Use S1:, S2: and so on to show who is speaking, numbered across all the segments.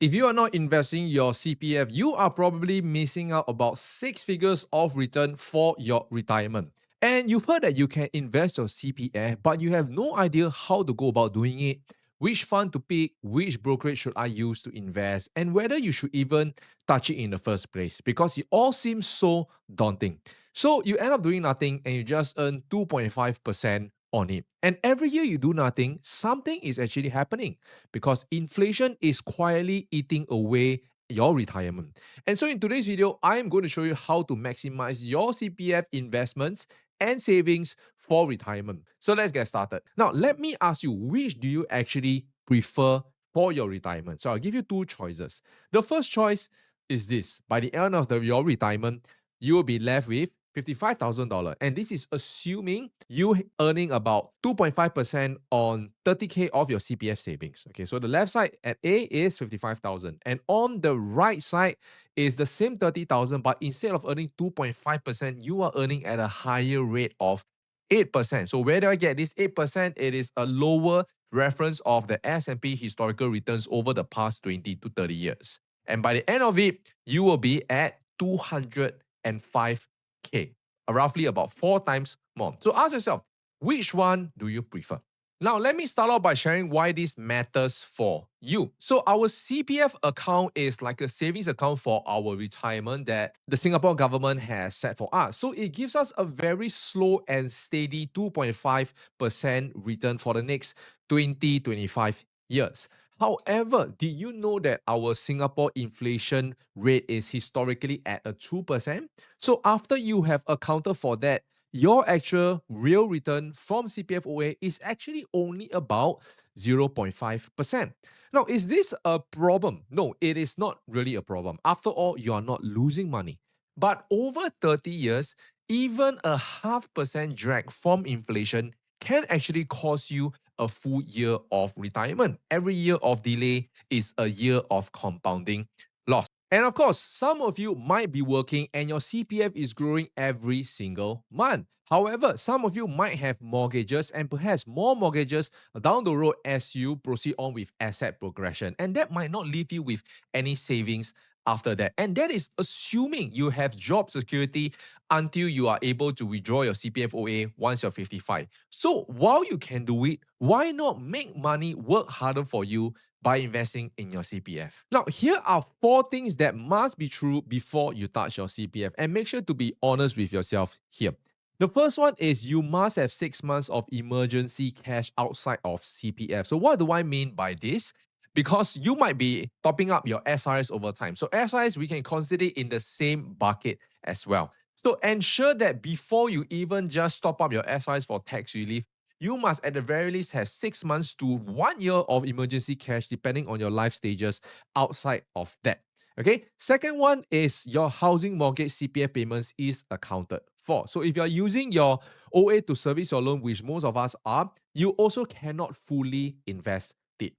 S1: If you are not investing your CPF, you are probably missing out about six figures of return for your retirement. And you've heard that you can invest your CPF, but you have no idea how to go about doing it, which fund to pick, which brokerage should I use to invest, and whether you should even touch it in the first place because it all seems so daunting. So you end up doing nothing and you just earn 2.5% on it. And every year you do nothing, something is actually happening because inflation is quietly eating away your retirement. And so in today's video, I am going to show you how to maximize your CPF investments and savings for retirement. So let's get started. Now, let me ask you, which do you actually prefer for your retirement? So I'll give you two choices. The first choice is this. By the end of your retirement, you will be left with $55,000. And this is assuming you earning about 2.5% on 30K of your CPF savings. Okay, so the left side at A is 55,000. And on the right side is the same 30,000, but instead of earning 2.5%, you are earning at a higher rate of 8%. So where do I get this 8%? It is a lower reference of the S&P historical returns over the past 20 to 30 years. And by the end of it, you will be at 205K, roughly about 4 times more. So ask yourself, which one do you prefer? Now, let me start off by sharing why this matters for you. So, our CPF account is like a savings account for our retirement that the Singapore government has set for us. So, it gives us a very slow and steady 2.5% return for the next 25 years. However, did you know that our Singapore inflation rate is historically at a 2%? So after you have accounted for that, your actual real return from CPF OA is actually only about 0.5%. Now, is this a problem? No, it is not really a problem. After all, you are not losing money. But over 30 years, even a 0.5% drag from inflation can actually cost you a full year of retirement. Every year of delay is a year of compounding loss. And of course, some of you might be working and your CPF is growing every single month. However, some of you might have mortgages and perhaps more mortgages down the road as you proceed on with asset progression. And that might not leave you with any savings after that. And that is assuming you have job security until you are able to withdraw your CPF OA once you're 55. So while you can do it, why not make money work harder for you by investing in your CPF? Now, here are 4 things that must be true before you touch your CPF, and make sure to be honest with yourself here. The first one is you must have 6 months of emergency cash outside of CPF. So, what do I mean by this? Because you might be topping up your SRS over time. So, SRS, we can consider it in the same bucket as well. So, ensure that before you even just top up your SRS for tax relief, you must at the very least have 6 months to 1 year of emergency cash, depending on your life stages outside of that. Okay. Second one is your housing mortgage CPF payments is accounted for. So if you're using your OA to service your loan, which most of us are, you also cannot fully invest it.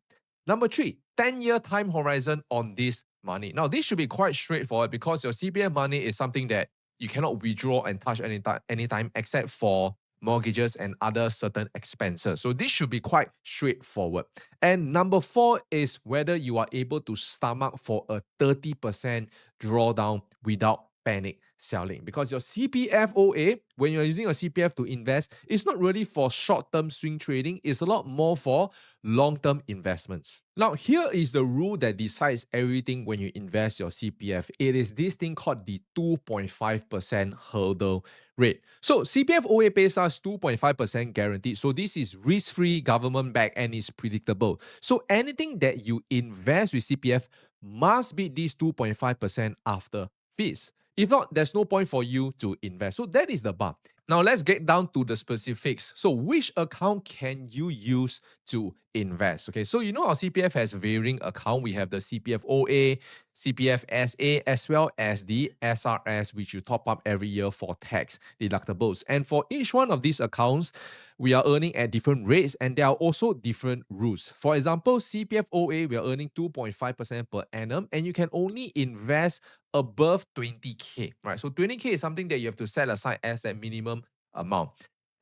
S1: Number three, 10-year time horizon on this money. Now, this should be quite straightforward because your CPF money is something that you cannot withdraw and touch anytime except for mortgages and other certain expenses. So this should be quite straightforward. And number four is whether you are able to stomach for a 30% drawdown without panic selling, because your CPF OA, when you're using your CPF to invest, it's not really for short-term swing trading. It's a lot more for long-term investments. Now, here is the rule that decides everything when you invest your CPF. It is this thing called the 2.5% hurdle rate. So CPF OA pays us 2.5% guaranteed. So this is risk-free, government-backed, and is predictable. So anything that you invest with CPF must beat this 2.5% after fees. If not, there's no point for you to invest. So that is the bar. Now let's get down to the specifics. So which account can you use to invest? Okay, so you know our CPF has varying account. We have the CPF OA, CPF SA, as well as the SRS, which you top up every year for tax deductibles. And for each one of these accounts, we are earning at different rates and there are also different rules. For example, CPF OA, we are earning 2.5% per annum and you can only invest above 20K, right? So 20K is something that you have to set aside as that minimum amount.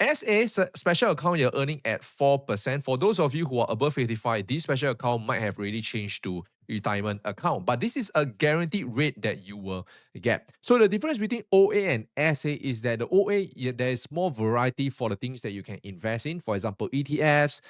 S1: As a special account, you're earning at 4%. For those of you who are above 55, this special account might have already changed to retirement account. But this is a guaranteed rate that you will get. So the difference between OA and SA is that the OA, there is more variety for the things that you can invest in. For example, ETFs,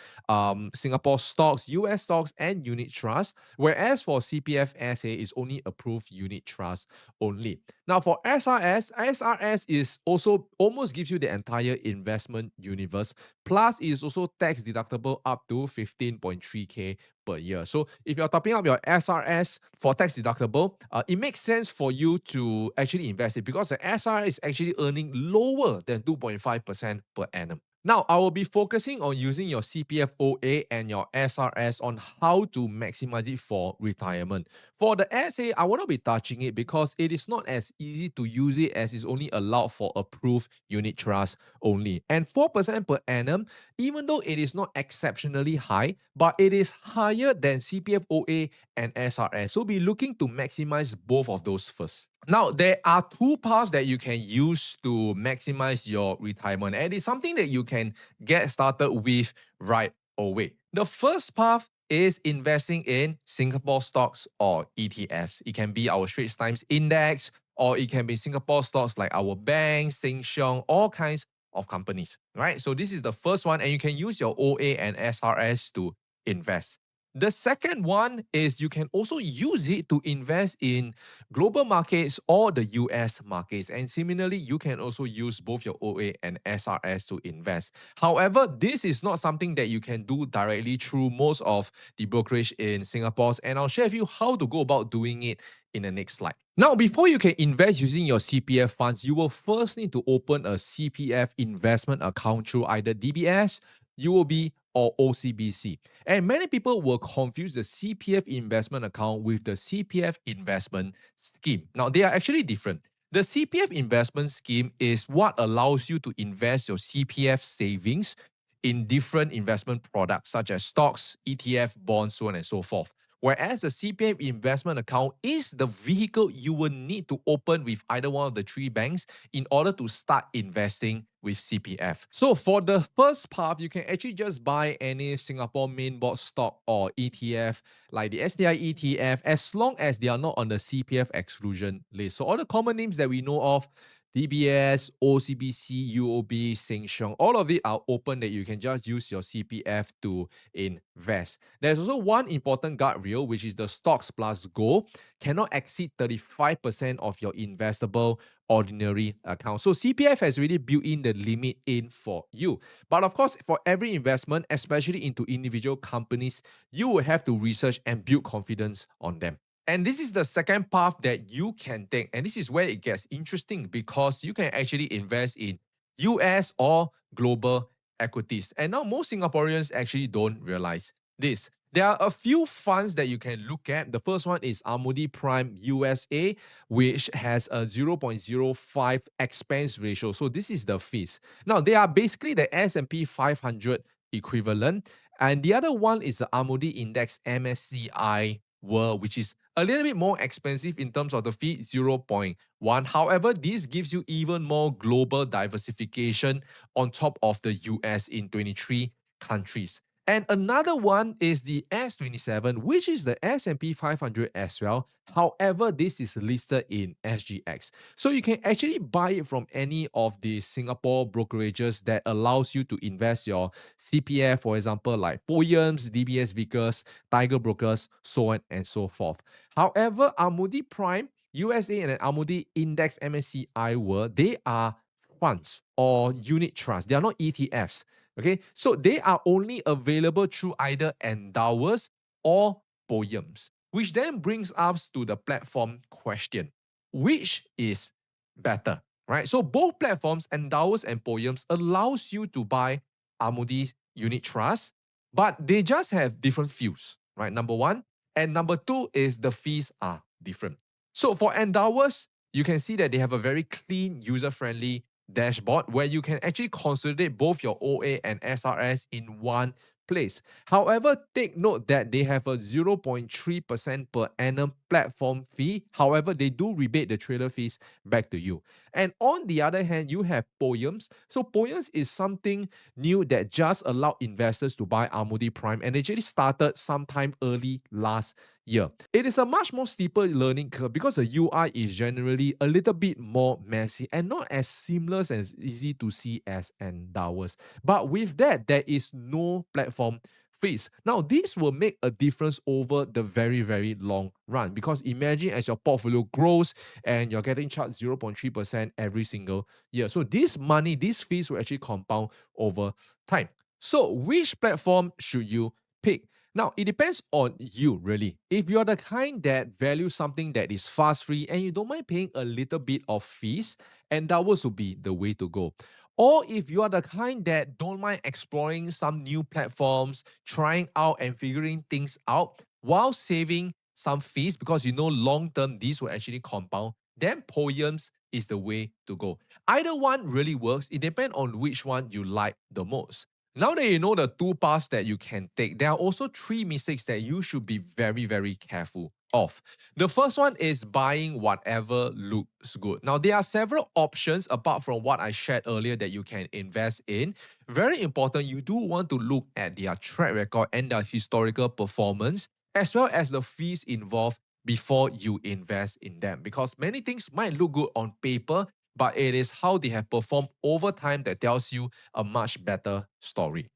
S1: Singapore stocks, US stocks, and unit trust. Whereas for CPF SA is only approved unit trust only. Now for SRS is also almost gives you the entire investment universe. Plus, it is also tax deductible up to 15.3K per year. So if you're topping up your SRS for tax deductible, it makes sense for you to actually invest it because the SRS is actually earning lower than 2.5% per annum. Now, I will be focusing on using your CPF OA and your SRS on how to maximize it for retirement. For the SA, I will not be touching it because it is not as easy to use it as it's only allowed for approved unit trust only. And 4% per annum, even though it is not exceptionally high, but it is higher than CPF OA and SRS. So be looking to maximize both of those first. Now, there are two paths that you can use to maximize your retirement, and it's something that you can get started with right away. The first path is investing in Singapore stocks or ETFs. It can be our Straits Times Index, or it can be Singapore stocks like our bank, Sheng Siong, all kinds of companies, right? So this is the first one, and you can use your OA and SRS to invest. The second one is you can also use it to invest in global markets or the US markets. And similarly, you can also use both your OA and SRS to invest. However, this is not something that you can do directly through most of the brokerage in Singapore. And I'll share with you how to go about doing it in the next slide. Now, before you can invest using your CPF funds, you will first need to open a CPF investment account through either DBS, UOB, or OCBC. And many people will confuse the CPF investment account with the CPF investment scheme. Now, they are actually different. The CPF investment scheme is what allows you to invest your CPF savings in different investment products such as stocks, ETF, bonds, so on and so forth. Whereas the CPF investment account is the vehicle you will need to open with either one of the three banks in order to start investing with CPF. So for the first part, you can actually just buy any Singapore main board stock or ETF like the STI ETF as long as they are not on the CPF exclusion list. So all the common names that we know of, DBS, OCBC, UOB, Sheng Siong, all of it are open that you can just use your CPF to invest. There's also one important guardrail, which is the stocks plus gold cannot exceed 35% of your investable ordinary account. So CPF has really built in the limit in for you. But of course, for every investment, especially into individual companies, you will have to research and build confidence on them. And this is the second path that you can take. And this is where it gets interesting because you can actually invest in US or global equities. And now most Singaporeans actually don't realize this. There are a few funds that you can look at. The first one is Amudi Prime USA, which has a 0.05 expense ratio. So this is the fees. Now, they are basically the S&P 500 equivalent. And the other one is the Amudi Index MSCI World, which is a little bit more expensive in terms of the fee, 0.1. However, this gives you even more global diversification on top of the US in 23 countries. And another one is the S27, which is the S&P 500 as well. However, this is listed in SGX. So you can actually buy it from any of the Singapore brokerages that allows you to invest your CPF, for example, like Poems, DBS Vickers, Tiger Brokers, so on and so forth. However, Amudi Prime, USA, and Amudi Index MSCI World, they are funds or unit trusts. They are not ETFs. Okay, so they are only available through either endowers or poems, which then brings us to the platform question. Which is better, right? So both platforms, endowers and poems, allows you to buy Amudi unit trust, but they just have different fees, right? Number one. And number two is the fees are different. So for endowers, you can see that they have a very clean, user-friendly dashboard where you can actually consolidate both your OA and SRS in one place. However, take note that they have a 0.3% per annum platform fee. However, they do rebate the trader fees back to you. And on the other hand, you have Poems. So Poems is something new that just allowed investors to buy Amudi Prime, and it actually started sometime early last year. It is a much more steeper learning curve because the UI is generally a little bit more messy and not as seamless and easy to see as endowers. But with that, there is no platform fees. Now, this will make a difference over the very, very long run because imagine as your portfolio grows and you're getting charged 0.3% every single year. So this money, these fees will actually compound over time. So which platform should you pick? Now, it depends on you, really. If you're the kind that values something that is fast free and you don't mind paying a little bit of fees, endowers will be the way to go. Or if you are the kind that don't mind exploring some new platforms, trying out and figuring things out while saving some fees because you know long term these will actually compound, then poems is the way to go. Either one really works. It depends on which one you like the most. Now that you know the two paths that you can take, there are also three mistakes that you should be very, very careful of. The first one is buying whatever looks good. Now, there are several options apart from what I shared earlier that you can invest in. Very important, you do want to look at their track record and their historical performance, as well as the fees involved before you invest in them. Because many things might look good on paper, but it is how they have performed over time that tells you a much better story.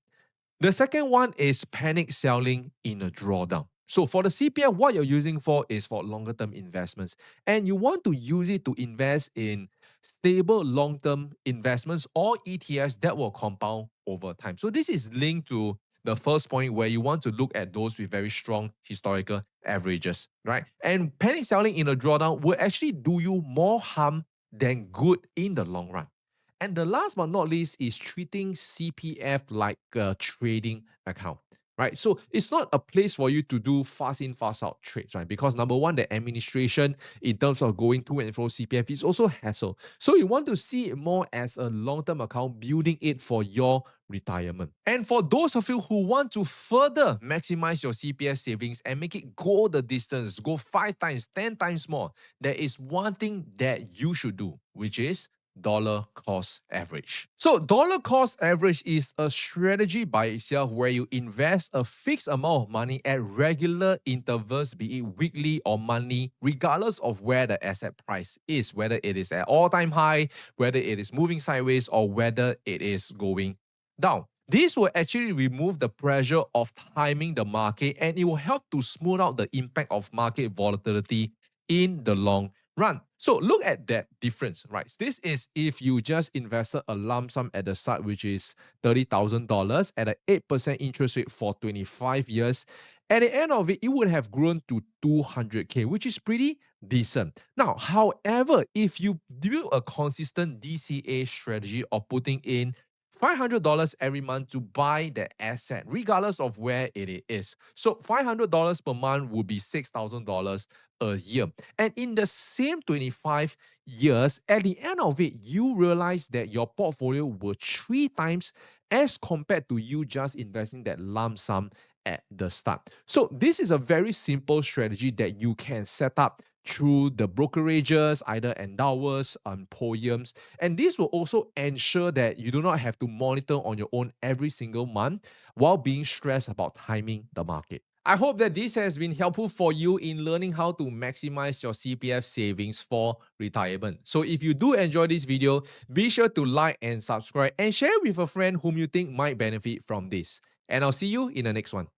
S1: The second one is panic selling in a drawdown. So for the CPF, what you're using for is for longer term investments, and you want to use it to invest in stable long term investments or ETFs that will compound over time. So this is linked to the first point where you want to look at those with very strong historical averages, right? And panic selling in a drawdown will actually do you more harm than good in the long run. And the last but not least is treating CPF like a trading account, right? So it's not a place for you to do fast in, fast out trades, right? Because number one, the administration in terms of going to and fro CPF is also hassle. So you want to see it more as a long-term account, building it for your retirement. And for those of you who want to further maximize your CPF savings and make it go the distance, go 5 times, 10 times more, there is one thing that you should do, which is dollar cost average. So dollar cost average is a strategy by itself where you invest a fixed amount of money at regular intervals, be it weekly or monthly, regardless of where the asset price is, whether it is at all-time high, whether it is moving sideways, or whether it is going down. This will actually remove the pressure of timing the market and it will help to smooth out the impact of market volatility in the long run. So look at that difference, right? This is if you just invested a lump sum at the start, which is $30,000 at an 8% interest rate for 25 years. At the end of it, it would have grown to 200K, which is pretty decent. Now, however, if you do a consistent DCA strategy of putting in $500 every month to buy the asset, regardless of where it is. So $500 per month would be $6,000 a year. And in the same 25 years, at the end of it, you realize that your portfolio will 3 times as compared to you just investing that lump sum at the start. So this is a very simple strategy that you can set up through the brokerages, either endowers, poems, and this will also ensure that you do not have to monitor on your own every single month while being stressed about timing the market. I hope that this has been helpful for you in learning how to maximize your CPF savings for retirement. So if you do enjoy this video, be sure to like and subscribe and share with a friend whom you think might benefit from this. And I'll see you in the next one.